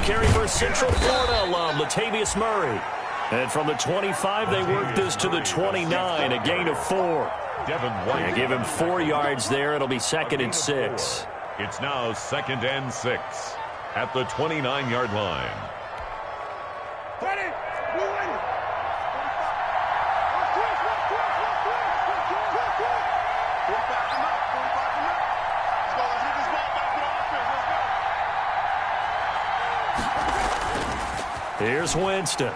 carry for Central Florida alum Latavius Murray. And from the 25, they work this to the 29, a gain of 4. They give him 4 yards there. It'll be 2nd and 6. It's now 2nd and 6 at the 29-yard line. Here's Winston.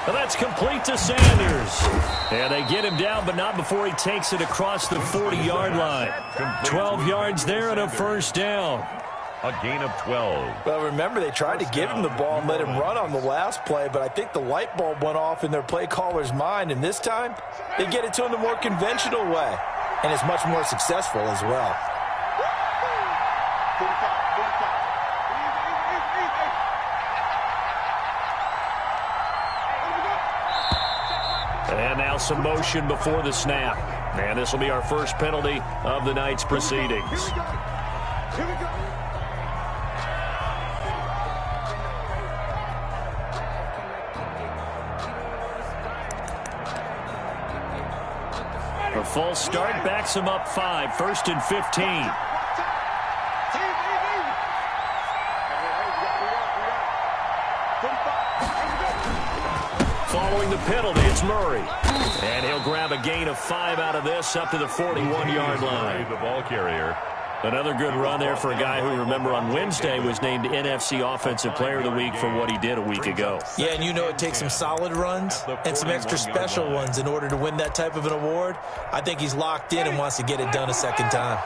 And that's complete to Sanders. And they get him down, but not before he takes it across the 40-yard line. 12 yards there and a first down. A gain of 12. Well, remember, they tried to give him the ball and let him run on the last play, but I think the light bulb went off in their play caller's mind, and this time they get it to him the more conventional way, and it's much more successful as well. And now some motion before the snap. And this will be our first penalty of the night's proceedings. Here we go. A false start backs him up 5, 1st and 15. Following the penalty, it's Murray. And he'll grab a gain of 5 out of this up to the 41-yard line. The ball carrier. Another good run there for a guy who, remember, on Wednesday was named NFC Offensive Player of the Week for what he did a week ago. Yeah, and you know it takes some solid runs and some extra special ones in order to win that type of an award. I think he's locked in and wants to get it done a second time.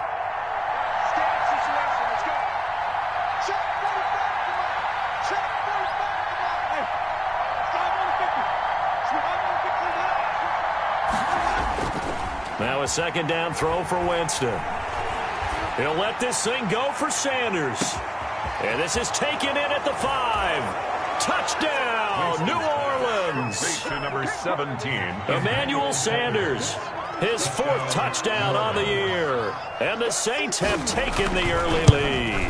Now a second down throw for Winston. He'll let this thing go for Sanders. And this is taken in at the 5. Touchdown, New Orleans. Station number 17. Emmanuel Sanders, his 4th touchdown on the year. And the Saints have taken the early lead.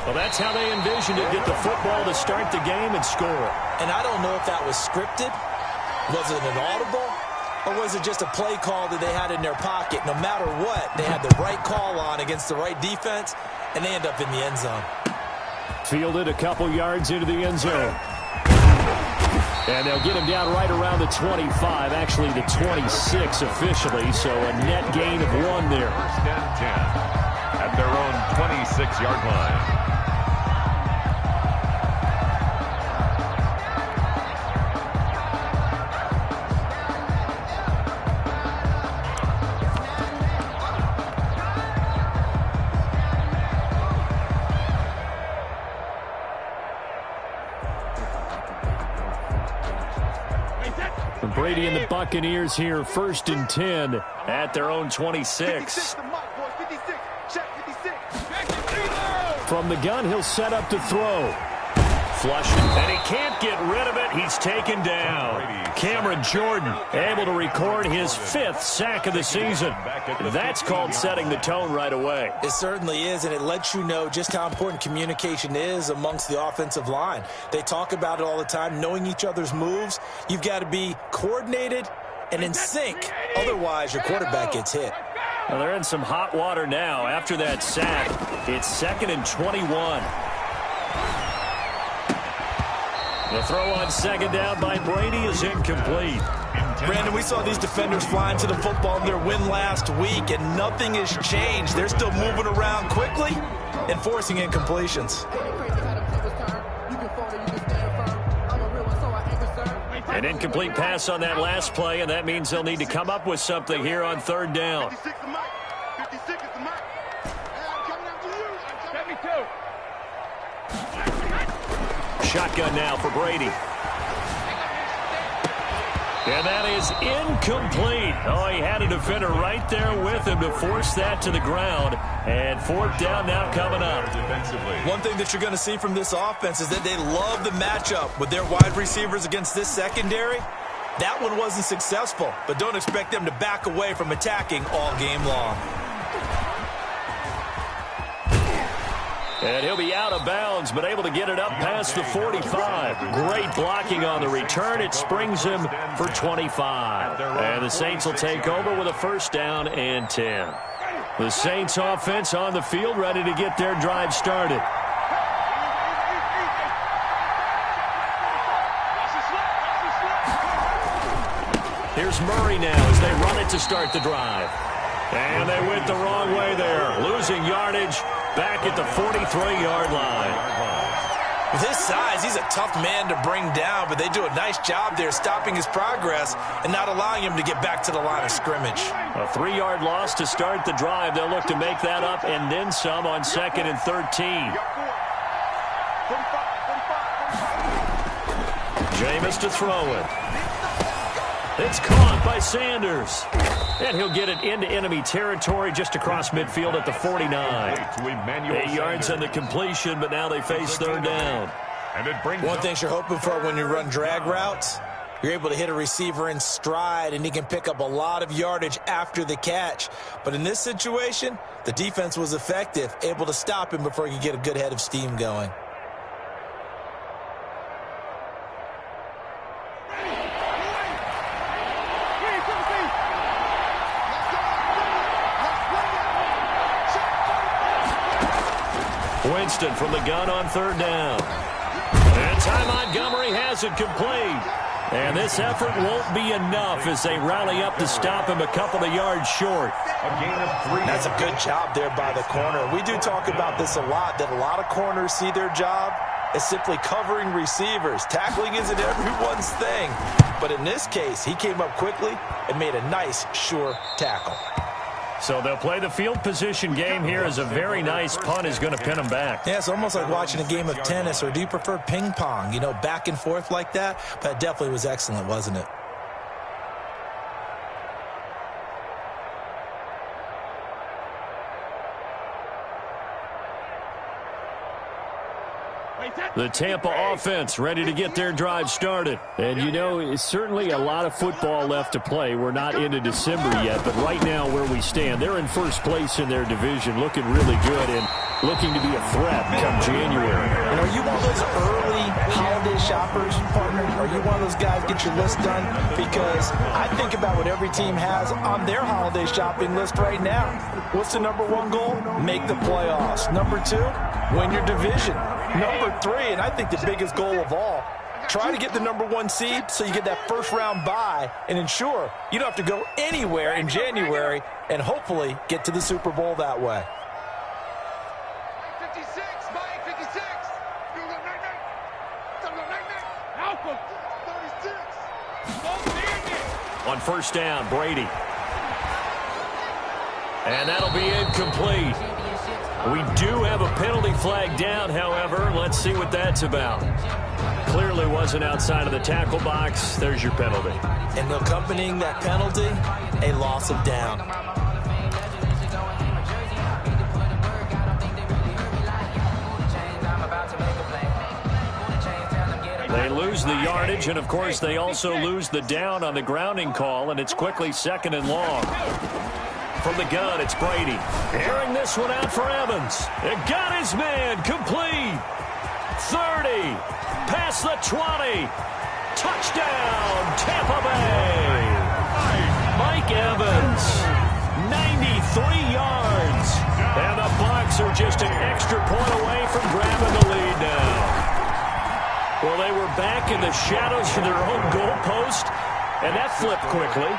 Well, that's how they envisioned it, get the football to start the game and score. And I don't know if that was scripted. Was it an audible? Or was it just a play call that they had in their pocket? No matter what, they had the right call on against the right defense, and they end up in the end zone. Fielded a couple yards into the end zone. And they'll get him down right around the 25, actually the 26 officially, so a net gain of 1 there. 1st and 10 at their own 26-yard line. Brady and the Buccaneers here, 1st and 10 at their own 26. From the gun, he'll set up to throw. Flush, and he can't get rid of it. He's taken down. Cameron Jordan able to record his 5th sack of the season. That's called setting the tone right away. It certainly is, and it lets you know just how important communication is amongst the offensive line. They talk about it all the time, knowing each other's moves. You've got to be coordinated and in sync. Otherwise, your quarterback gets hit. Well, they're in some hot water now. After that sack, it's 2nd and 21. The throw on 2nd down by Brady is incomplete. Brandon, we saw these defenders flying to the football in their win last week, and nothing has changed. They're still moving around quickly and forcing incompletions. An incomplete pass on that last play, and that means they'll need to come up with something here on 3rd down. Shotgun now for Brady. And that is incomplete. Oh, he had a defender right there with him to force that to the ground. And 4th down now coming up. One thing that you're going to see from this offense is that they love the matchup with their wide receivers against this secondary. That one wasn't successful, but don't expect them to back away from attacking all game long. And he'll be out of bounds, but able to get it up past the 45. Great blocking on the return. It springs him for 25. And the Saints will take over with a first down and 10. The Saints offense on the field, ready to get their drive started. Here's Murray now as they run it to start the drive. And they went the wrong way there, losing yardage back at the 43-yard line. With his size, he's a tough man to bring down, but they do a nice job there stopping his progress and not allowing him to get back to the line of scrimmage. A 3-yard loss to start the drive. They'll look to make that up and then some on 2nd and 13. Jameis to throw it. It's caught by Sanders. And he'll get it into enemy territory just across midfield at the 49. 8 yards on the completion, but now they face third down. One thing you're hoping for when you run drag routes, you're able to hit a receiver in stride, and he can pick up a lot of yardage after the catch. But in this situation, the defense was effective, able to stop him before he could get a good head of steam going. Winston from the gun on third down. And Ty Montgomery has it complete. And this effort won't be enough as they rally up to stop him a couple of yards short. That's a good job there by the corner. We do talk about this a lot, that a lot of corners see their job as simply covering receivers. Tackling isn't everyone's thing. But in this case, he came up quickly and made a nice, sure tackle. So they'll play the field position game here as a very nice punt is going to pin them back. Yeah, it's almost like watching a game of tennis, or do you prefer ping pong? You know, back and forth like that? But it definitely was excellent, wasn't it? The Tampa offense ready to get their drive started. And, you know, it's certainly a lot of football left to play. We're not into December yet, but right now where we stand, they're in first place in their division, looking really good and looking to be a threat come January. And are you one of those early holiday shoppers, partner? Are you one of those guys get your list done? Because I think about what every team has on their holiday shopping list right now. What's the #1 goal? Make the playoffs. #2, win your division. #3, and I think the biggest goal of all, try to get the #1 seed so you get that first-round bye and ensure you don't have to go anywhere in January and hopefully get to the Super Bowl that way. On first down, Brady. And that'll be incomplete. We do have a penalty flag down, however. Let's see what that's about. Clearly wasn't outside of the tackle box. There's your penalty. And accompanying that penalty, a loss of down. They lose the yardage, and, of course, they also lose the down on the grounding call, and it's quickly 2nd and long. From the gun, it's Brady. Airing this one out for Evans. It got his man complete. 30. Past the 20. Touchdown, Tampa Bay. Mike Evans. 93 yards. And the Bucs are just an extra point away from grabbing the lead now. Well, they were back in the shadows of their own goalpost. And that flipped quickly.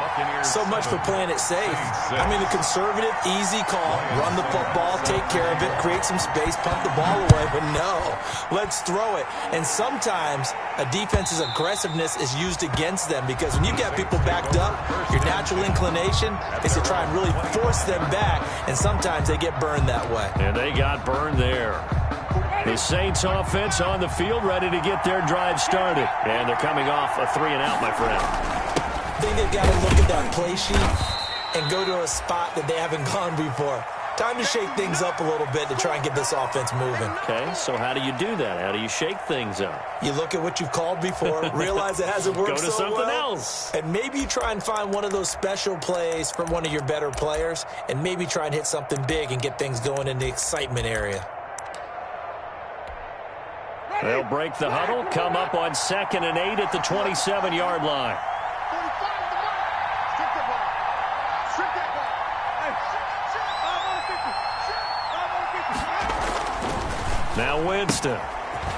So much for playing it safe. I mean, the conservative, easy call, run the football, take care of it, create some space, punt the ball away. But no, let's throw it. And sometimes a defense's aggressiveness is used against them, because when you've got people backed up, your natural inclination is to try and really force them back. And sometimes they get burned that way. And they got burned there. The Saints offense on the field ready to get their drive started. And they're coming off a 3-and-out, my friend. I think they've got to look at that play sheet and go to a spot that they haven't gone before. Time to shake things up a little bit to try and get this offense moving. Okay, so how do you do that? How do you shake things up? You look at what you've called before, realize it hasn't worked go to so something well, else. and maybe you try and find one of those special plays from one of your better players, and maybe try and hit something big and get things going in the excitement area. They'll break the huddle, come up on 2nd and 8 at the 27-yard line. Now Winston.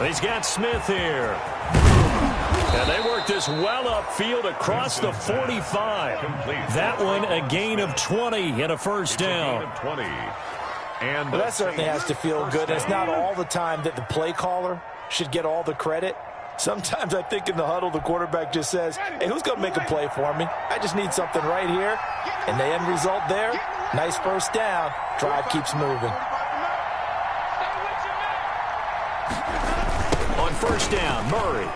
He's got Smith here. And they work this well upfield across the 45. That one a gain of 20 and a first down. Well, that certainly has to feel good. It's not all the time that the play caller should get all the credit. Sometimes I think in the huddle the quarterback just says, hey, who's going to make a play for me? I just need something right here. And the end result there, nice first down. Drive keeps moving. On first down, Murray.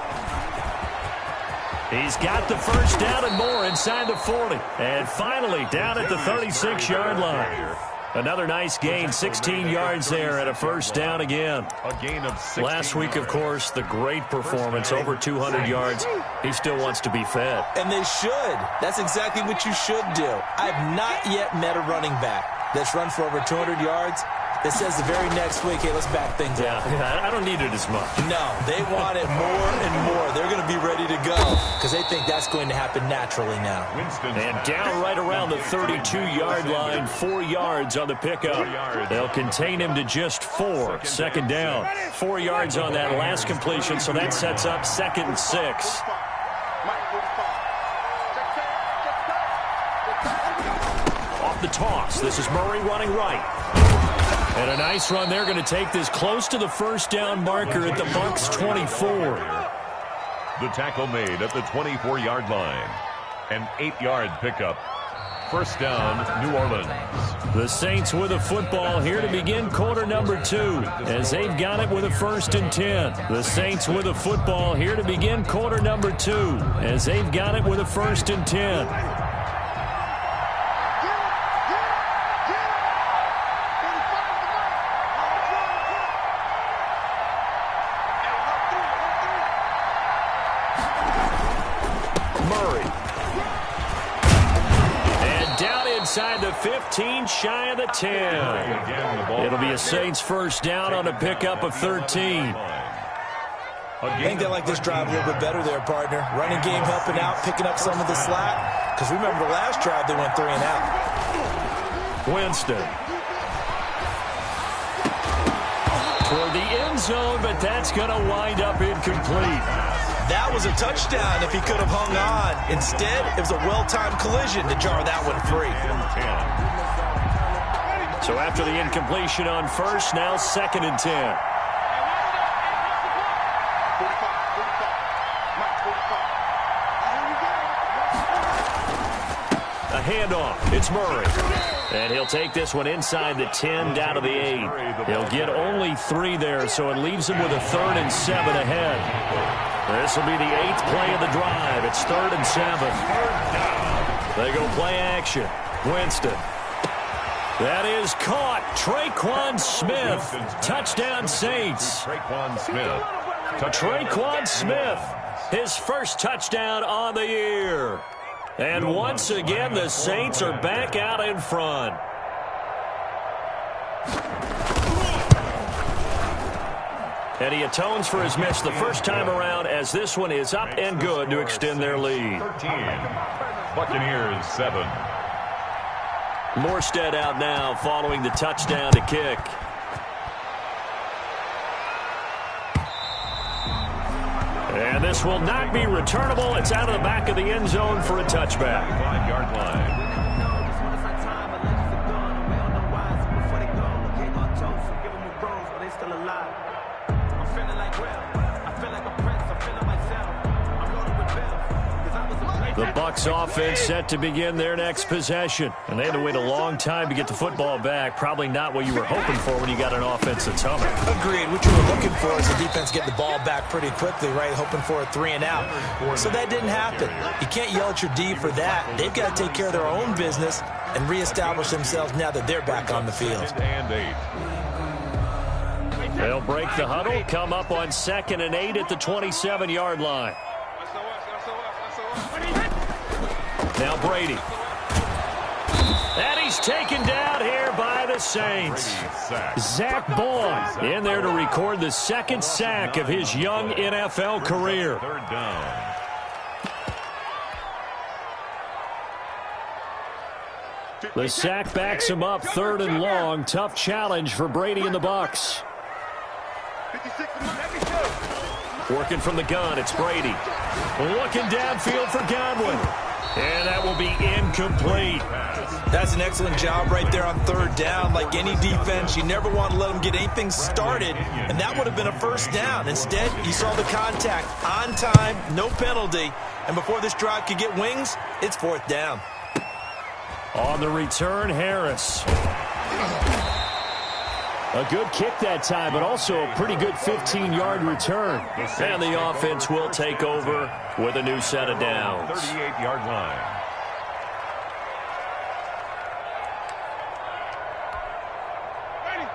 He's got the first down and more inside the 40. And finally down at the 36-yard line. Another nice gain, 16 yards there and a first down again. A gain of 16 Last week, of course, the great performance, over 200 yards. He still wants to be fed. And they should. That's exactly what you should do. I've not yet met a running back that's run for over 200 yards that says the very next week, hey, let's back things up. Yeah, I don't need it as much. No, they want it more and more. They're going to be ready to go because they think that's going to happen naturally now. And down right around the 32-yard line, 4 yards on the pickup. They'll contain him to just 4. Second down. 4 yards on that last completion, so that sets up 2nd and 6. Off the toss, this is Murray running right. And a nice run. They're going to take this close to the first down marker at the Bucs 24. The tackle made at the 24-yard line. An 8-yard pickup. First down, New Orleans. The Saints with a football here to begin quarter number 2 as they've got it with a 1st and 10. The Saints with a football here to begin quarter number 2 as they've got it with a 1st and 10. Inside the 15, shy of the 10. It'll be a Saints first down on a pickup of 13. I think they like this drive a little bit better there, partner. Running game helping out, picking up some of the slack. Because remember the last drive, they went 3 and out. Winston. Toward the end zone, but that's going to wind up incomplete. That was a touchdown if he could have hung on. Instead, it was a well-timed collision to jar that one free. So after the incompletion on first, now 2nd and 10. A handoff. It's Murray. And he'll take this one inside the 10, down to the 8. He'll get only 3 there, so it leaves him with a 3rd and 7 ahead. This will be the 8th play of the drive. It's 3rd and 7. They go play action. Winston. That is caught. Traquan Smith. Touchdown Saints. Traquan Smith. His first touchdown on the year. And once again, the Saints are back out in front. And he atones for his miss the first time around as this one is up and good to extend their lead. 13. Buccaneers 7. Morstead out now following the touchdown to kick. And this will not be returnable. It's out of the back of the end zone for a touchback. 5-yard line. The Bucs offense set to begin their next possession. And they had to wait a long time to get the football back. Probably not what you were hoping for when you got an offense that's humming. Agreed. What you were looking for is the defense getting the ball back pretty quickly, right? Hoping for a 3 and out. So that didn't happen. You can't yell at your D for that. They've got to take care of their own business and reestablish themselves now that they're back on the field. 2nd and 8. They'll break the huddle, come up on 2nd and 8 at the 27-yard line. Now Brady. And he's taken down here by the Saints. Zach Baun in there to record the second sack of his young NFL career. Third down. The sack backs him up, 3rd and long. Tough challenge for Brady and the Bucs. Working from the gun, it's Brady. Looking downfield for Godwin. And that will be incomplete. That's an excellent job right there on 3rd down. Like any defense, you never want to let them get anything started, and that would have been a first down. Instead, you saw the contact on time, no penalty, and before this drive could get wings, it's 4th down. On the return, Harris. A good kick that time, but also a pretty good 15-yard return. And the offense will take over with a new set of downs. 38-yard line.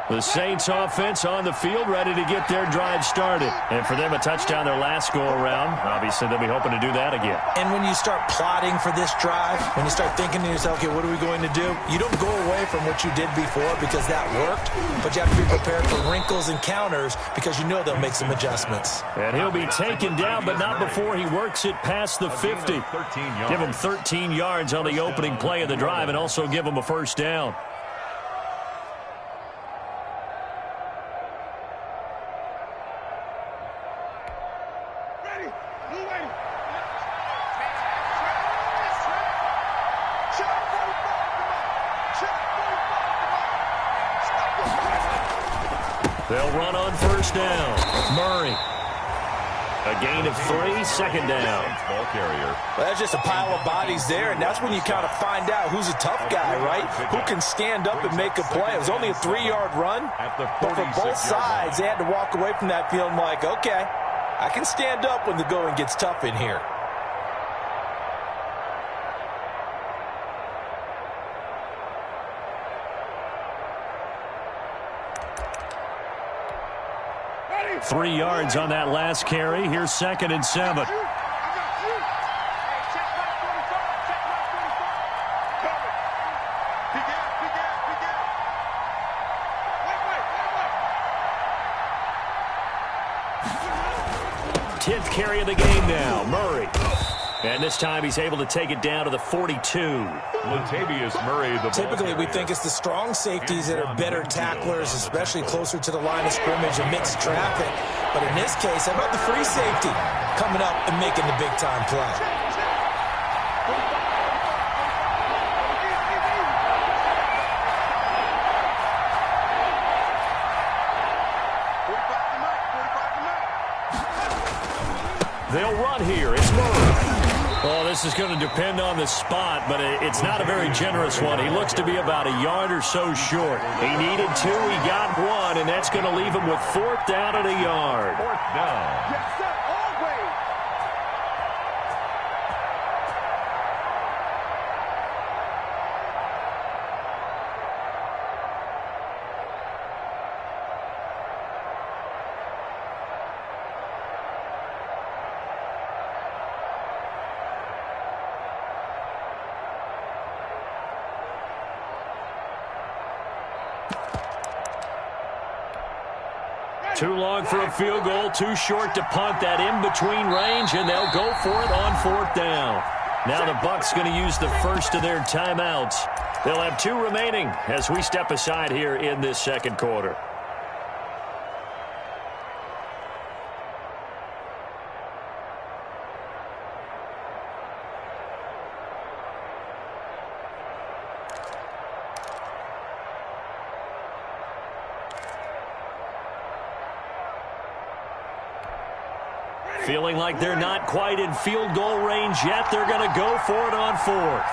The Saints offense on the field, ready to get their drive started. And for them, a touchdown their last go-around. Obviously, they'll be hoping to do that again. And when you start plotting for this drive, when you start thinking to yourself, okay, what are we going to do? You don't go away from what you did before because that worked, but you have to be prepared for wrinkles and counters because you know they'll make some adjustments. And he'll be taken down, but not before he works it past the 50. Give him 13 yards on the opening play of the drive and also give him a first down. They'll run on first down. Murray. A gain of 3, 2nd down. Ball carrier. Well, that's just a pile of bodies there, and that's when you kind of find out who's a tough guy, right? Who can stand up and make a play. It was only a 3-yard run, but for both sides, they had to walk away from that feeling like, okay, I can stand up when the going gets tough in here. Three yards on that last carry. Here's 2nd and 7. Tenth carry of the game now. Murray. And this time he's able to take it down to the 42. Latavius Murray, the Typically, we think it's the strong safeties that are better tacklers, especially closer to the line of scrimmage amidst traffic. But in this case, how about the free safety coming up and making the big-time play? They'll run here. It's Murray. Oh, this is going to depend on the spot, but it's not a very generous one. He looks to be about a yard or so short. He needed 2. He got 1, and that's going to leave him with 4th down and a yard. 4th down. Yes, sir. Always. Too long for a field goal, too short to punt. That in-between range, and they'll go for it on 4th down. Now the Bucs going to use the first of their timeouts. They'll have 2 remaining as we step aside here in this second quarter. Feeling like they're not quite in field goal range yet. They're going to go for it on 4th.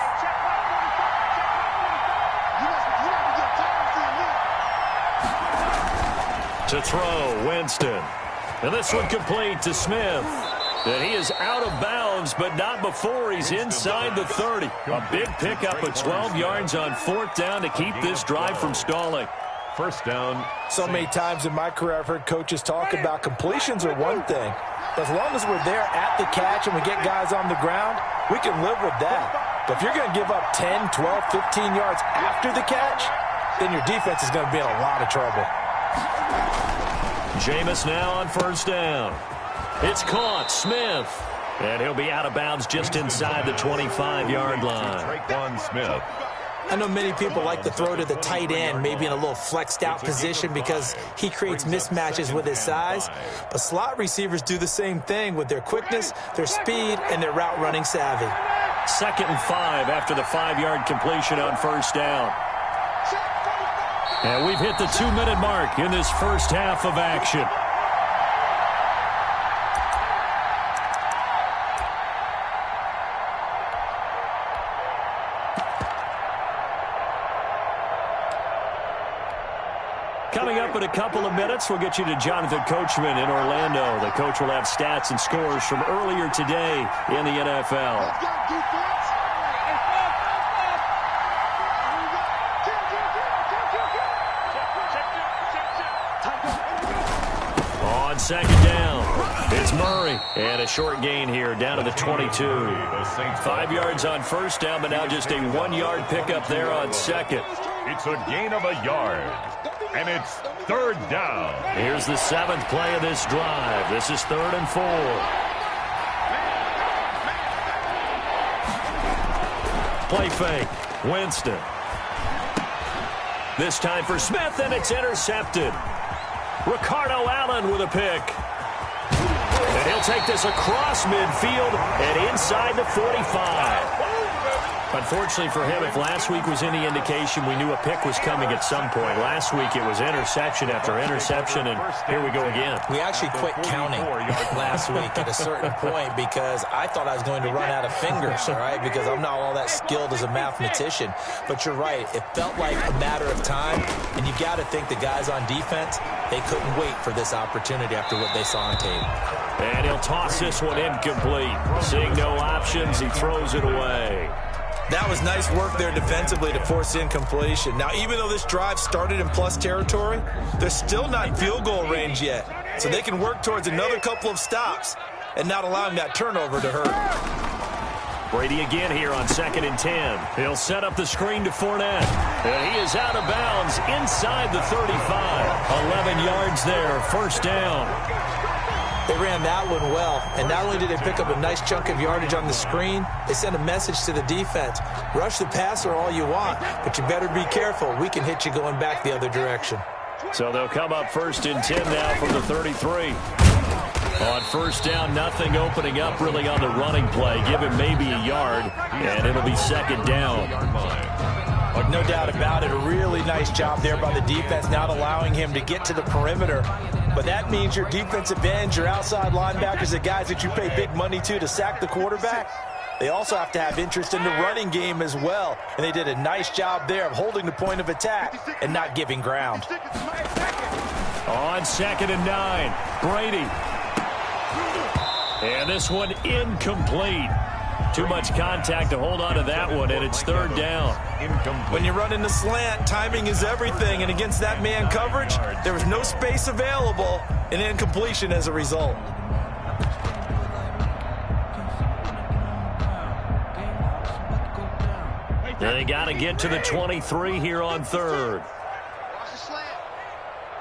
To throw, Winston. And this one complete to Smith. And he is out of bounds, but not before he's inside the 30. A big pickup of 12 yards on 4th down to keep this drive from stalling. First down. So many times in my career I've heard coaches talk about completions are one thing. As long as we're there at the catch and we get guys on the ground, we can live with that. But if you're going to give up 10, 12, 15 yards after the catch, then your defense is going to be in a lot of trouble. Jameis now on first down. It's caught. Smith. And he'll be out of bounds just inside the 25-yard line. Traquan Smith. I know many people like to throw to the tight end, maybe in a little flexed out position because he creates mismatches with his size. But slot receivers do the same thing with their quickness, their speed, and their route running savvy. 2nd and 5 after the 5-yard completion on first down. And we've hit the 2-minute mark in this first half of action. Coming up in a couple of minutes, we'll get you to Jonathan Coachman in Orlando. The coach will have stats and scores from earlier today in the NFL. On second down, it's Murray. And a short gain here down to the 22. 5 yards on first down, but now just a 1-yard pickup there on second. It's a gain of a yard. And it's 3rd down. Here's the 7th play of this drive. This is 3rd and 4. Play fake. Winston. This time for Smith, and it's intercepted. Ricardo Allen with a pick. And he'll take this across midfield and inside the 45. Unfortunately for him, if last week was any indication, we knew a pick was coming at some point. Last week it was interception after interception, and here we go again. We actually quit counting last week at a certain point because I thought I was going to run out of fingers, all right, because I'm not all that skilled as a mathematician. But you're right. It felt like a matter of time, and you got to think the guys on defense, they couldn't wait for this opportunity after what they saw on tape. And he'll toss this one incomplete. Seeing no options, he throws it away. That was nice work there defensively to force incompletion. Now, even though this drive started in plus territory, they're still not in field goal range yet. So they can work towards another couple of stops and not allowing that turnover to hurt. Brady again here on 2nd and 10. He'll set up the screen to Fournette. And he is out of bounds inside the 35. 11 yards there, first down. They ran that one well, and not only did they pick up a nice chunk of yardage on the screen, they sent a message to the defense. Rush the passer all you want, but you better be careful. We can hit you going back the other direction. So they'll come up 1st and 10 now from the 33. On first down, nothing opening up really on the running play. Give him maybe a yard, and it'll be 2nd down. No doubt about it. A really nice job there by the defense, not allowing him to get to the perimeter. But that means your defensive ends, your outside linebackers, the guys that you pay big money to sack the quarterback, they also have to have interest in the running game as well. And they did a nice job there of holding the point of attack and not giving ground. On 2nd and 9, Brady. And this one incomplete. Too much contact to hold on to that one, and it's 3rd down. When you run in the slant, timing is everything, and against that man coverage, there was no space available, and incompletion as a result. They got to get to the 23 here on 3rd. Watch the slant.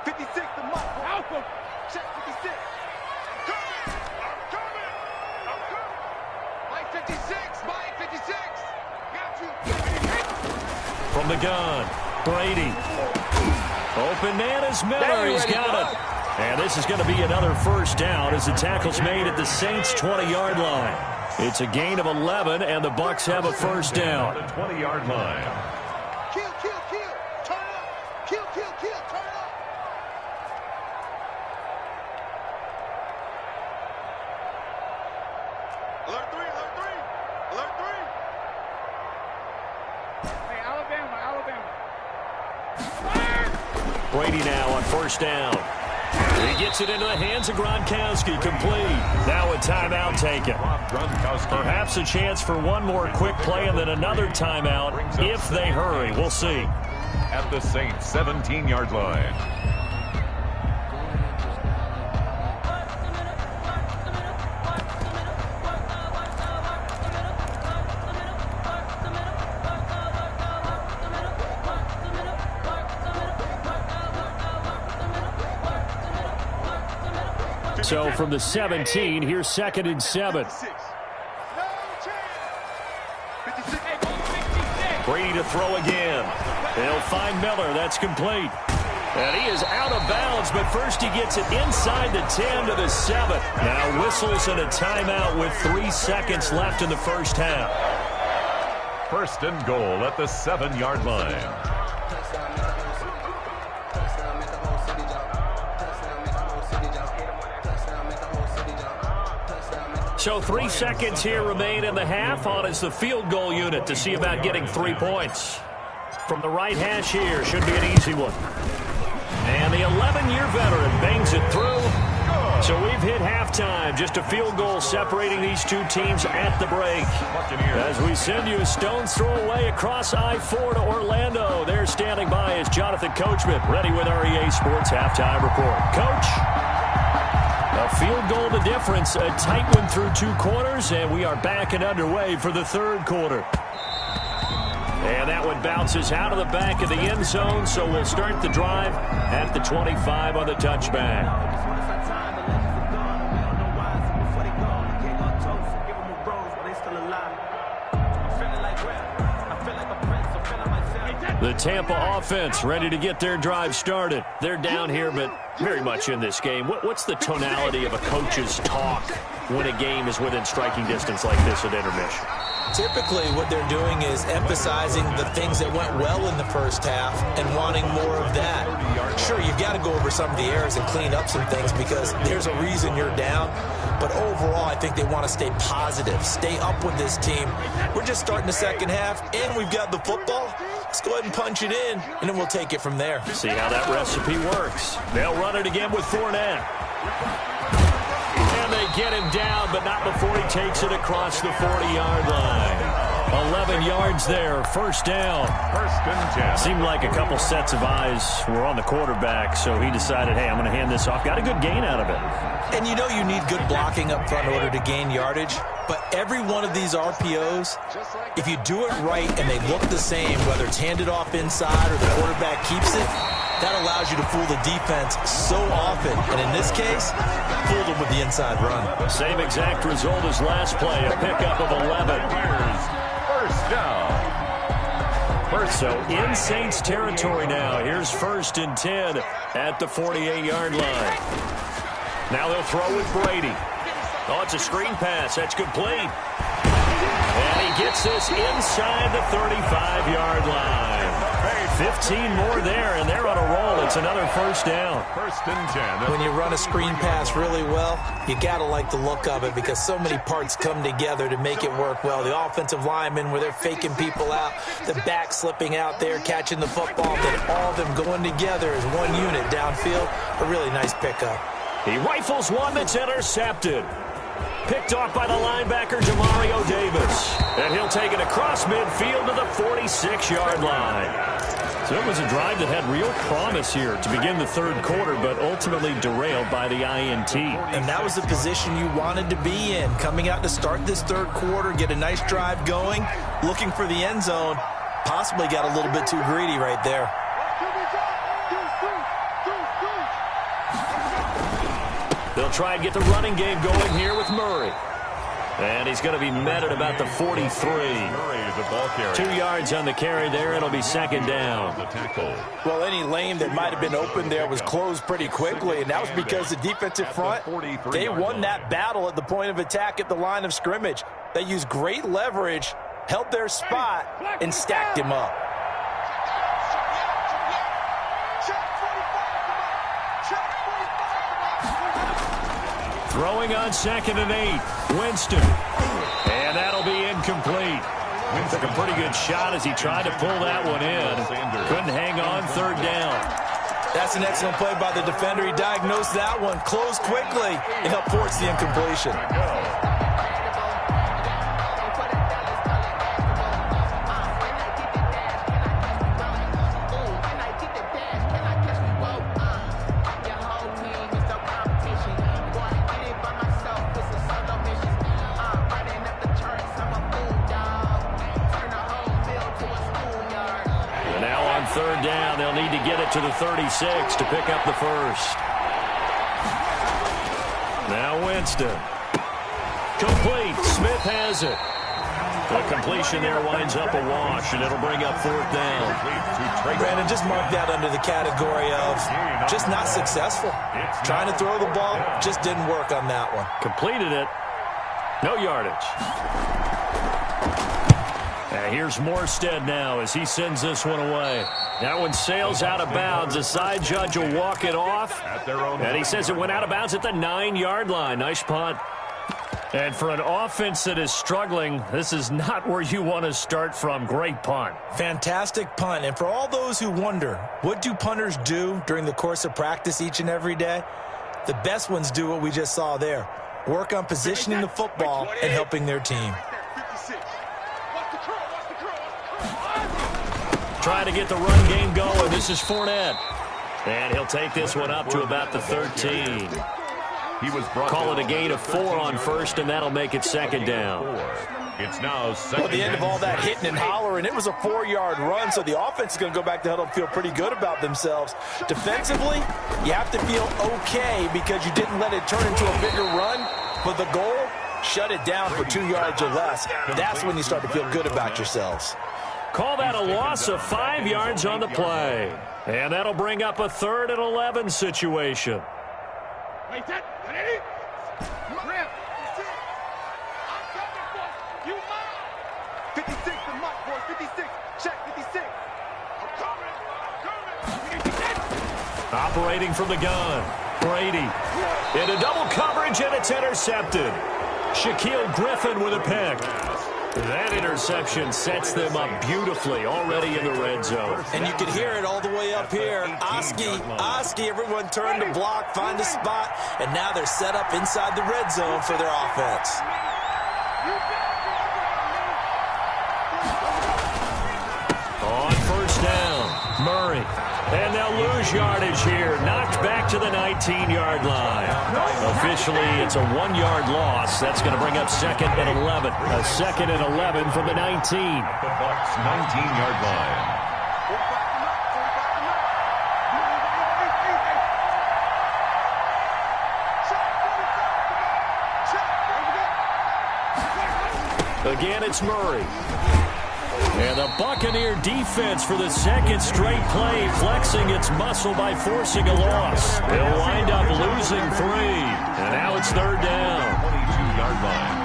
56, the mark. Alpha. Check 56. I'm coming. Mike 56. Mike 56. Got you. From the gun, Brady. Open man is Miller. He's got it. And this is going to be another first down as the tackle's made at the Saints' 20-yard line. It's a gain of 11, and the Bucs have a first down. The 20-yard line. Kill, kill, kill. Turn up. Kill, kill, kill. Turn up. Alert 3, alert 3. Alert 3. Hey, Alabama. Brady now on first down. He gets it into the hands of Gronkowski, complete. Now a timeout taken. Perhaps a chance for one more quick play and then another timeout if they hurry. We'll see. At the Saints' 17-yard line. So from the 17, here's 2nd and 7. Brady to throw again. They'll find Miller. That's complete. And he is out of bounds, but first he gets it inside the 10 to the 7. Now whistles and a timeout with 3 seconds left in the first half. 1st and goal at the 7-yard line. So 3 seconds here remain in the half. On is the field goal unit to see about getting 3 points. From the right hash here, should be an easy one. And the 11-year veteran bangs it through. So we've hit halftime. Just a field goal separating these two teams at the break. As we send you a stone's throw away across I-4 to Orlando. There standing by is Jonathan Coachman, ready with our EA Sports Halftime Report. Coach, a field goal the difference. A tight one through 2 quarters, and we are back and underway for the 3rd quarter. And that one bounces out of the back of the end zone, so we'll start the drive at the 25 on the touchback. The Tampa offense ready to get their drive started. They're down here, but very much in this game. What's the tonality of a coach's talk when a game is within striking distance like this at intermission? Typically, what they're doing is emphasizing the things that went well in the first half and wanting more of that. Sure, you've got to go over some of the errors and clean up some things because there's a reason you're down. But overall, I think they want to stay positive, stay up with this team. We're just starting the second half, and we've got the football. Let's go ahead and punch it in, and then we'll take it from there. See how that recipe works. They'll run it again with Fournette. And they get him down, but not before he takes it across the 40-yard line. 11 yards there, 1st down. 1st and 10. Seemed like a couple sets of eyes were on the quarterback, so he decided, hey, I'm going to hand this off. Got a good gain out of it. And you know you need good blocking up front in order to gain yardage. But every one of these RPOs, if you do it right and they look the same, whether it's handed off inside or the quarterback keeps it, that allows you to fool the defense so often. And in this case, fooled them with the inside run. Same exact result as last play, a pickup of 11. 1st down. So in Saints territory now. Here's 1st and 10 at the 48-yard line. Now they'll throw with Brady. Oh, it's a screen pass. That's complete. And he gets this inside the 35-yard line. 15 more there, and they're on a roll. It's another 1st down. 1st and 10. When you run a screen pass really well, you got to like the look of it because so many parts come together to make it work well. The offensive linemen where they're faking people out, the back slipping out there, catching the football, then all of them going together as one unit downfield. A really nice pickup. He rifles one that's intercepted. Picked off by the linebacker, Demario Davis. And he'll take it across midfield to the 46-yard line. So it was a drive that had real promise here to begin the 3rd quarter, but ultimately derailed by the INT. And that was the position you wanted to be in. Coming out to start this 3rd quarter, get a nice drive going, looking for the end zone. Possibly got a little bit too greedy right there. They'll try and get the running game going here with Murray. And he's going to be met at about the 43. 2 yards on the carry there. It'll be 2nd down. Well, any lane that might have been open there was closed pretty quickly, and that was because the defensive front, they won that battle at the point of attack at the line of scrimmage. They used great leverage, held their spot, and stacked him up. Throwing on 2nd and 8. Winston. And that'll be incomplete. Took a pretty good shot as he tried to pull that one in. Couldn't hang on 3rd down. That's an excellent play by the defender. He diagnosed that one, closed quickly, and helped force the incompletion. To the 36 to pick up the 1st. Now Winston. Complete. Smith has it. The completion there winds up a wash, and it'll bring up 4th down. Brandon, just mark that under the category of just not successful. Trying to throw the ball, just didn't work on that one. Completed it. No yardage. And here's Morstead now as he sends this one away. That one sails out of bounds. The side judge will walk it off. And he says it went out of bounds at the 9-yard line. Nice punt. And for an offense that is struggling, this is not where you want to start from. Great punt. Fantastic punt. And for all those who wonder, what do punters do during the course of practice each and every day? The best ones do what we just saw there. Work on positioning the football and helping their team. Trying to get the run game going. This is Fournette. And he'll take this one up to about the 13. Call it a gain of 4 on first, and that'll make it 2nd down. It's now 2nd. Well, at the end of all that hitting and hollering, it was a 4-yard run, so the offense is going to go back to huddle and feel pretty good about themselves. Defensively, you have to feel okay because you didn't let it turn into a bigger run, but the goal, shut it down for 2 yards or less. That's when you start to feel good about yourselves. Call that a loss of 5 yards on the play. And that'll bring up a 3rd and 11 situation. Wait, that, ready? Rip. You mine. 56 to Mike, boys. 56. Check 56. I'm coming. Operating from the gun. Brady. Into double coverage, and it's intercepted. Shaquille Griffin with a pick. That interception sets them up beautifully already in the red zone. And you can hear it all the way up here. Oski, everyone turned to block, find a spot, and now they're set up inside the red zone for their offense. On 1st down, Murray. And they'll lose yardage here. Knocked back to the 19-yard line. Officially, it's a 1-yard loss. That's going to bring up 2nd and 11. A 2nd and 11 from the 19. The Bucs' 19-yard line. Again, it's Murray. And the Buccaneer defense for the 2nd straight play, flexing its muscle by forcing a loss. They'll wind up losing 3. And now it's 3rd down. 22-yard line.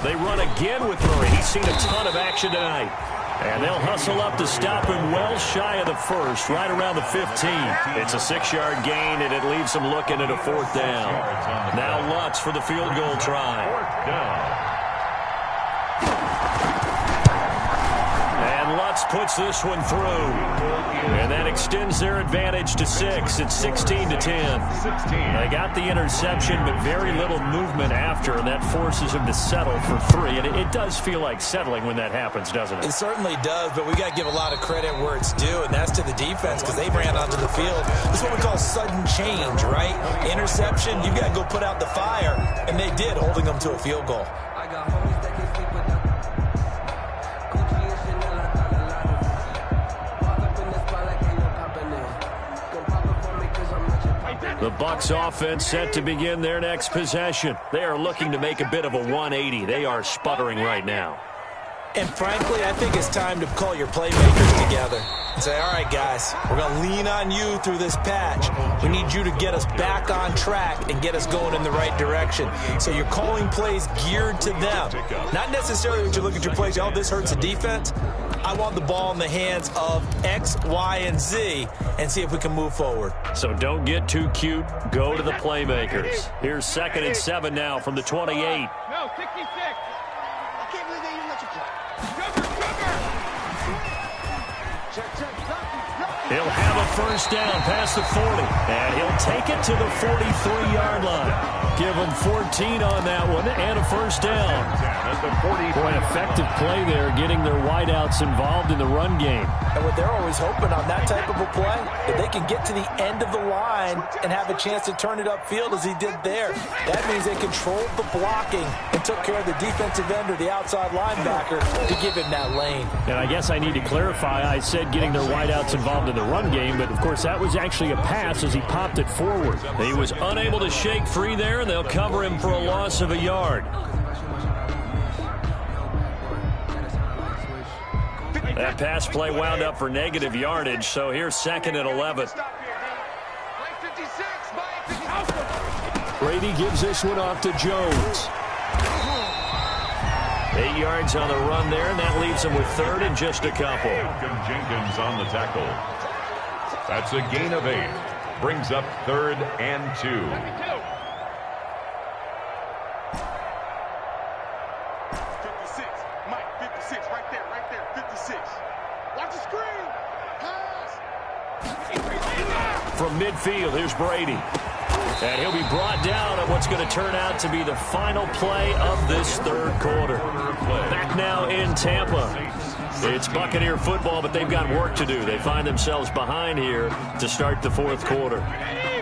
They run again with Murray. He's seen a ton of action tonight. And they'll hustle up to stop him well shy of the 1st, right around the 15. It's a 6-yard gain, and it leaves them looking at a 4th down. Now Lutz for the field goal try. 4th down. And Lutz puts this one through. And that extends their advantage to 6. It's 16 to 10. They got the interception, but very little movement after, and that forces them to settle for 3. And it does feel like settling when that happens, doesn't it? It certainly does, but we got to give a lot of credit where it's due, and that's to the defense because they ran onto the field. This is what we call sudden change, right? Interception, you got to go put out the fire, and they did, holding them to a field goal. I got homies that can sleep with them. Gucci and Chanel, I got a lot of them. Walk up in the spot like ain't no poppin' in. Come pop it for me 'cause I'm rich and poppin'. The Bucs offense set to begin their next possession. They are looking to make a bit of a 180. They are sputtering right now. And frankly, I think it's time to call your playmakers together and say, all right, guys, we're going to lean on you through this patch. We need you to get us back on track and get us going in the right direction. So you're calling plays geared to them. Not necessarily when you look at your plays, oh, this hurts the defense. I want the ball in the hands of X, Y, and Z and see if we can move forward. So don't get too cute. Go to the playmakers. Here's 2nd and 7 now from the 28. No, 66. I can't believe they even let you play. He'll have a first down past the 40, and he'll take it to the 43-yard line. Give him 14 on that one and a first down. Boy, effective play there, getting their wideouts involved in the run game. And what they're always hoping on that type of a play, that they can get to the end of the line and have a chance to turn it upfield as he did there. That means they controlled the blocking and took care of the defensive end or the outside linebacker to give him that lane. And I guess I need to clarify, I said getting their wideouts involved in the run game, but of course that was actually a pass as he popped it forward. He was unable to shake free there, and they'll cover him for a loss of a yard. That pass play wound up for negative yardage, so here's 2nd and 11. Brady gives this one off to Jones. 8 yards on the run there, and that leaves him with 3rd and just a couple. Jenkins on the tackle. That's a gain of 8. Brings up 3rd and 2. 56, Mike, 56, right there, 56. Watch the screen. Pass. From midfield, here's Brady. And he'll be brought down at what's going to turn out to be the final play of this 3rd quarter. Back now in Tampa. It's Buccaneer football, but they've got work to do. They find themselves behind here to start the 4th quarter.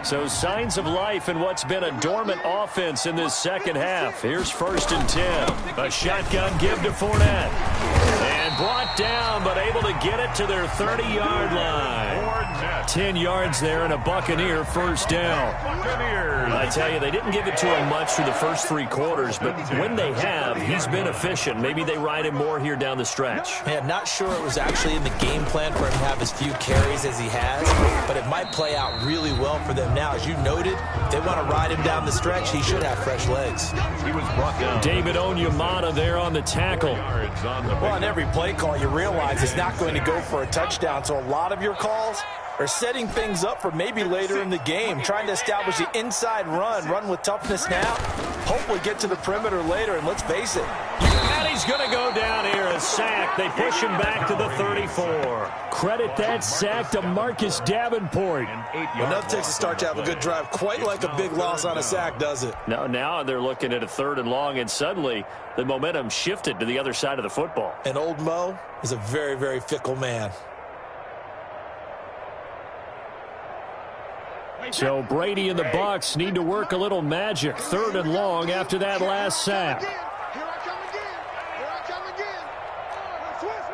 So signs of life in what's been a dormant offense in this second half. Here's 1st and 10. A shotgun give to Fournette. And brought down, but able to get it to their 30-yard line. 10 yards there and a Buccaneer first down. I tell you, they didn't give it to him much through the first 3 quarters, but when they have, he's been efficient. Maybe they ride him more here down the stretch. Man, not sure it was actually in the game plan for him to have as few carries as he has, but it might play out really well for them now. As you noted, if they want to ride him down the stretch, he should have fresh legs. He was brought down. David Onyemata there on the tackle. Well, on every play call, you realize it's not going to go for a touchdown, so a lot of your calls are setting things up for maybe later in the game, trying to establish the inside run with toughness now, hopefully get to the perimeter later, and let's face it. And he's going to go down here, a sack. They push him back to the 34. Credit that sack to Marcus Davenport. Enough takes to start to have a good drive, quite like a big loss on a sack, does it? Now they're looking at a 3rd and long, and suddenly the momentum shifted to the other side of the football. And old Mo is a very, very fickle man. So Brady and the Bucs need to work a little magic. 3rd and long after that last sack. Here I come again. Here I come again. Switch.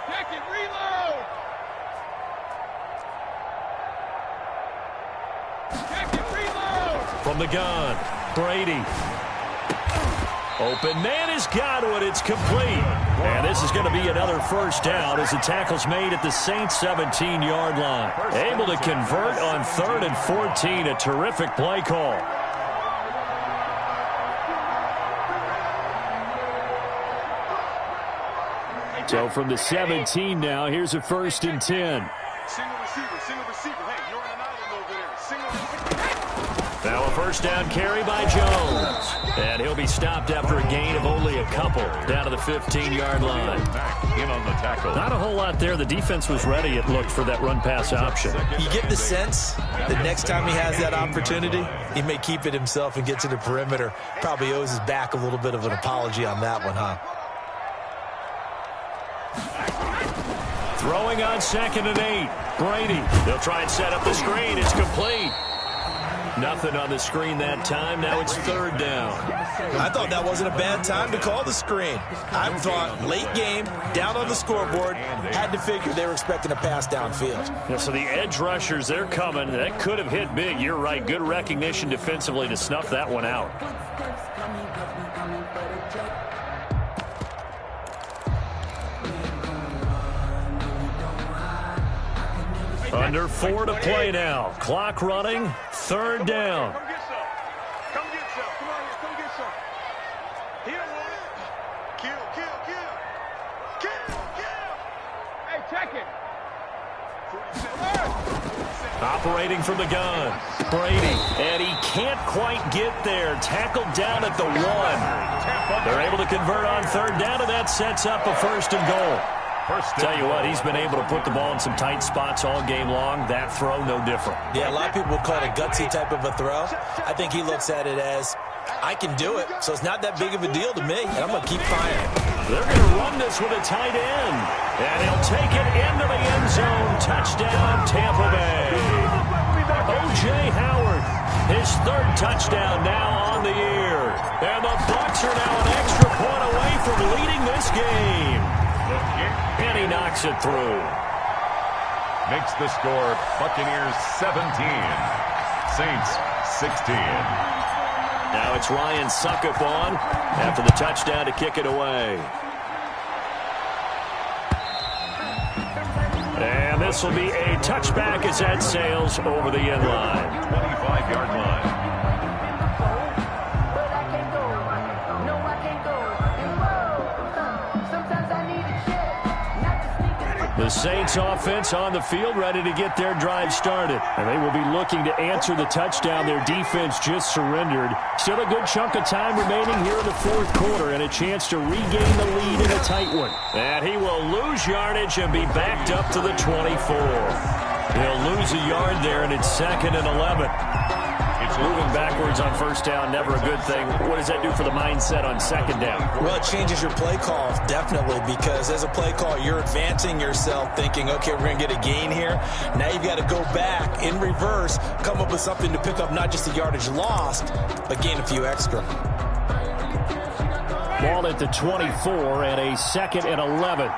Check it, reload. Check it, reload. From the gun, Brady. Open man has got it. It's complete. And this is going to be another first down as the tackle's made at the Saints' 17-yard line. Able to convert on 3rd and 14. A terrific play call. So from the 17 now, here's a 1st and 10. Single receiver. Hey, you're on an island over there. Single receiver. Now a first down carry by Jones. And he'll be stopped after a gain of only a couple down to the 15-yard line. Back in on the tackle. Not a whole lot there. The defense was ready, it looked, for that run-pass option. You get the sense that next time he has that opportunity, he may keep it himself and get to the perimeter. Probably owes his back a little bit of an apology on that one, huh? Throwing on 2nd and 8. Brady. They'll try and set up the screen. It's complete. Nothing on the screen that time. Now it's 3rd down. I thought that wasn't a bad time to call the screen. I thought late game, down on the scoreboard, had to figure they were expecting a pass downfield. Yeah, so the edge rushers, they're coming. That could have hit big. You're right. Good recognition defensively to snuff that one out. Under 4 to play now. Clock running. 3rd down. Come get some. Come on here. Come get some. He don't want it. Kill. Hey, check it. Operating from the gun. Brady. And he can't quite get there. Tackled down at the 1. They're able to convert on 3rd down, and that sets up a 1st and goal. Tell you what, he's been able to put the ball in some tight spots all game long. That throw, no different. Yeah, a lot of people would call it a gutsy type of a throw. I think he looks at it as, I can do it, so it's not that big of a deal to me, and I'm going to keep firing. They're going to run this with a tight end, and he'll take it into the end zone. Touchdown, Tampa Bay. O.J. Howard, his third touchdown now on the year. And the Bucs are now an extra point away from leading this game. And he knocks it through. Makes the score Buccaneers 17, Saints 16. Now it's Ryan Suckup on after the touchdown to kick it away. And this will be a touchback as that sails over the end line. 25-yard line. The Saints offense on the field ready to get their drive started. And they will be looking to answer the touchdown their defense just surrendered. Still a good chunk of time remaining here in the fourth quarter and a chance to regain the lead in a tight one. And he will lose yardage and be backed up to the 24. He'll lose a yard there, and it's 2nd and 11. Moving backwards on first down, never a good thing. What does that do for the mindset on second down? Well, it changes your play call, definitely, because as a play call, you're advancing yourself thinking, okay, we're going to get a gain here. Now you've got to go back in reverse, come up with something to pick up not just the yardage lost, but gain a few extra. Ball at the 24 and a 2nd and 11.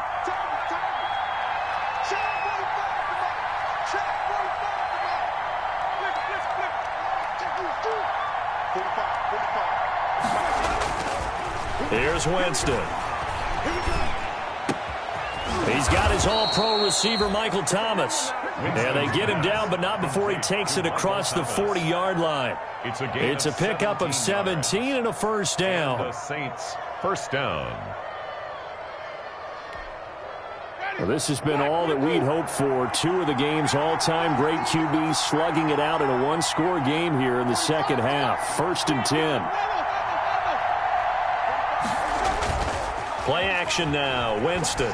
Here's Winston. He's got his all-pro receiver, Michael Thomas. And they get him down, but not before he takes it across the 40-yard line. It's a pickup of 17 and a first down. The Saints first down. Well, this has been all that we'd hoped for. Two of the game's all-time great QBs slugging it out in a one-score game here in the second half. 1st and 10. Play action now. Winston.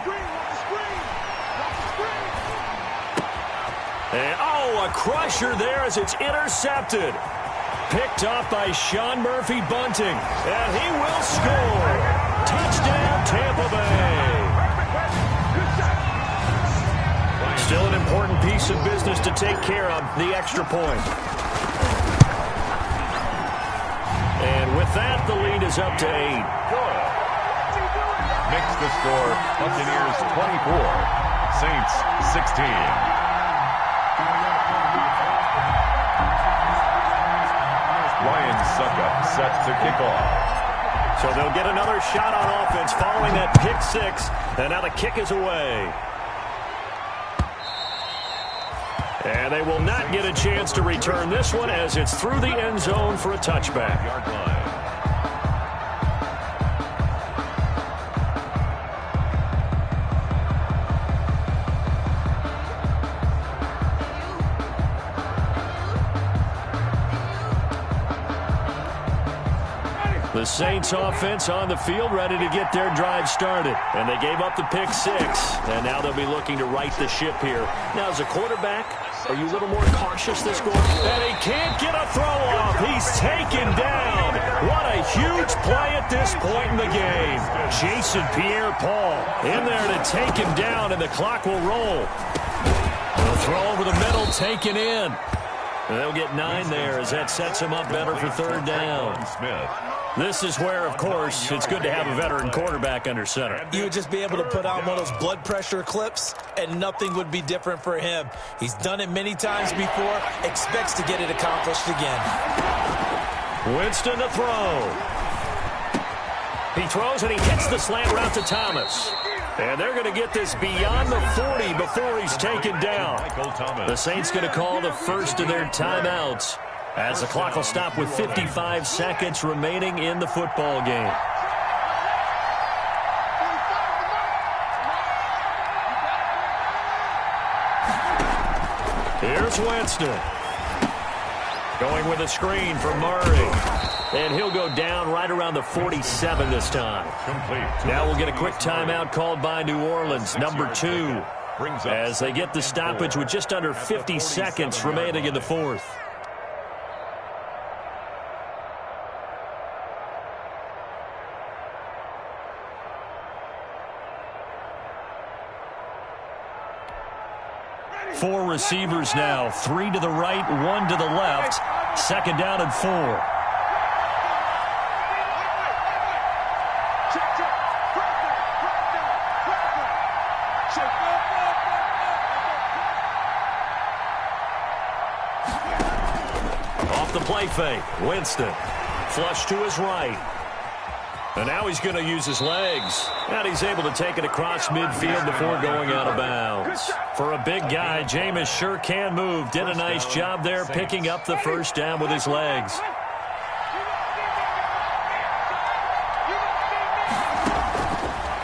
And, a crusher there as it's intercepted. Picked off by Sean Murphy-Bunting. And he will score. Touchdown, Tampa Bay. Still an important piece of business to take care of, the extra point. And with that, the lead is up to 8. Makes the score Buccaneers 24, Saints 16. Ryan Suckup set to kick off. So they'll get another shot on offense following that pick six. And now the kick is away. And they will not get a chance to return this one as it's through the end zone for a touchback. Yard line. The Saints offense on the field ready to get their drive started. And they gave up the pick six. And now they'll be looking to right the ship here. Now, as a quarterback, are you a little more cautious this quarter? And he can't get a throw off. He's taken down. What a huge play at this point in the game. Jason Pierre-Paul in there to take him down, and the clock will roll. The throw over the middle, taken in. And they'll get 9 there as that sets him up better for third down. Smith. This is where, of course, it's good to have a veteran quarterback under center. You would just be able to put on one of those blood pressure clips, and nothing would be different for him. He's done it many times before, expects to get it accomplished again. Winston to throw. He throws, and he hits the slant route to Thomas. And they're going to get this beyond the 40 before he's taken down. The Saints going to call the first of their timeouts, as the clock will stop with 55 seconds remaining in the football game. Here's Winston. Going with a screen for Murray. And he'll go down right around the 47 this time. Now we'll get a quick timeout called by New Orleans, number 2, as they get the stoppage with just under 50 seconds remaining in the fourth. Four receivers now, 3 to the right, 1 to the left. Second down and 4. Off the play fake, Winston. Flush to his right. And now he's going to use his legs. And he's able to take it across midfield before going out of bounds. For a big guy, Jameis sure can move. Did a nice job there picking up the first down with his legs.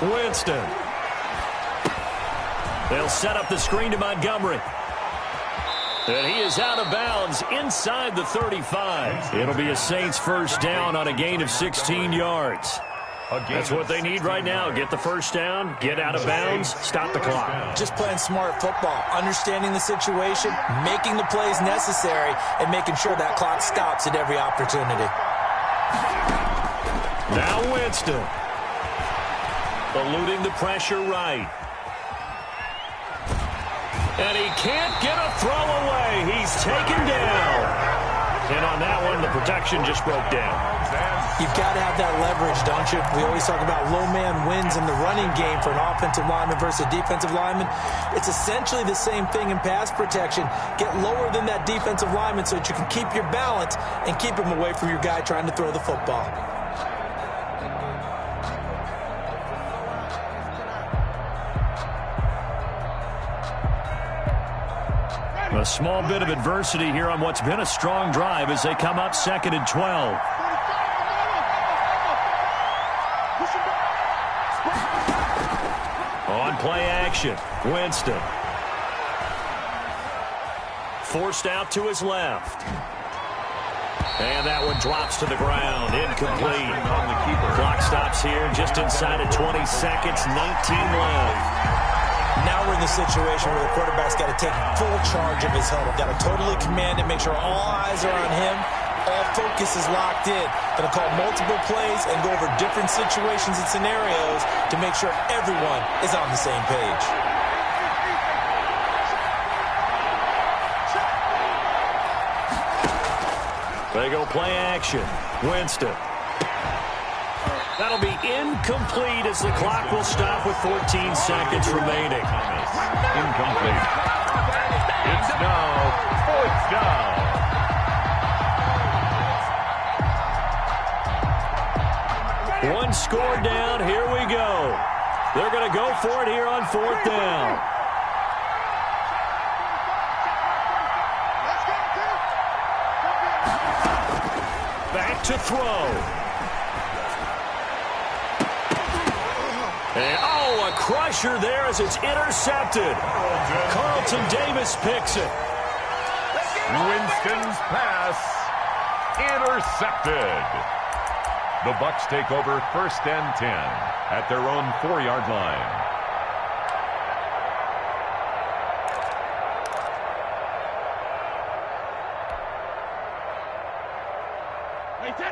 Winston. They'll set up the screen to Montgomery. And he is out of bounds inside the 35. It'll be a Saints first down on a gain of 16 yards. That's what they need right now. Get the first down, get out of bounds, stop the clock. Just playing smart football, understanding the situation, making the plays necessary, and making sure that clock stops at every opportunity. Now Winston. Eluding the pressure right. And he can't get a throw away. He's taken down. And on that one, the protection just broke down. You've got to have that leverage, don't you? We always talk about low man wins in the running game for an offensive lineman versus a defensive lineman. It's essentially the same thing in pass protection. Get lower than that defensive lineman so that you can keep your balance and keep him away from your guy trying to throw the football. A small bit of adversity here on what's been a strong drive as they come up second and 12. On play action, Winston. Forced out to his left. And that one drops to the ground. Incomplete. Clock stops here just inside of 20 seconds, 19 left. Now we're in the situation where the quarterback's got to take full charge of his huddle. Got to totally command it, make sure all eyes are on him. All focus is locked in. Going to call multiple plays and go over different situations and scenarios to make sure everyone is on the same page. They go play action. Winston. That'll be incomplete as the clock will stop with 14 seconds remaining. Incomplete. It's now fourth down. One score down. Here we go. They're going to go for it here on fourth down. Back to throw. And, a crusher there as it's intercepted. Carlton Davis picks it. Winston's pass intercepted. The Bucs take over first and 10 at their own 4-yard line.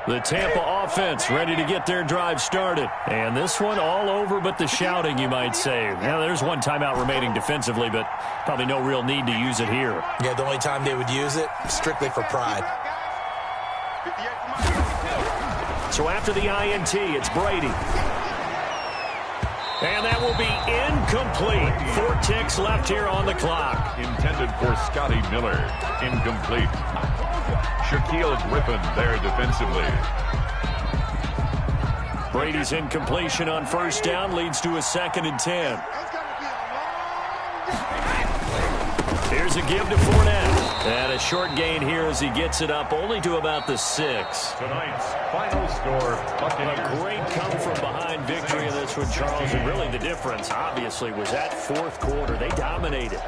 The Tampa offense ready to get their drive started. And this one all over but the shouting, you might say. Now, there's one timeout remaining defensively, but probably no real need to use it here. Yeah, the only time they would use it, strictly for pride. So after the INT, it's Brady. And that will be incomplete. 4 ticks left here on the clock. Intended for Scotty Miller. Incomplete. Shaquille Griffin there defensively. Brady's incompletion on first down leads to a 2nd and 10. Here's a give to Fournette. And a short gain here as he gets it up only to about the 6. Tonight's final score. A great come-from-behind victory in this one, Charles. And really the difference, obviously, was that fourth quarter. They dominated.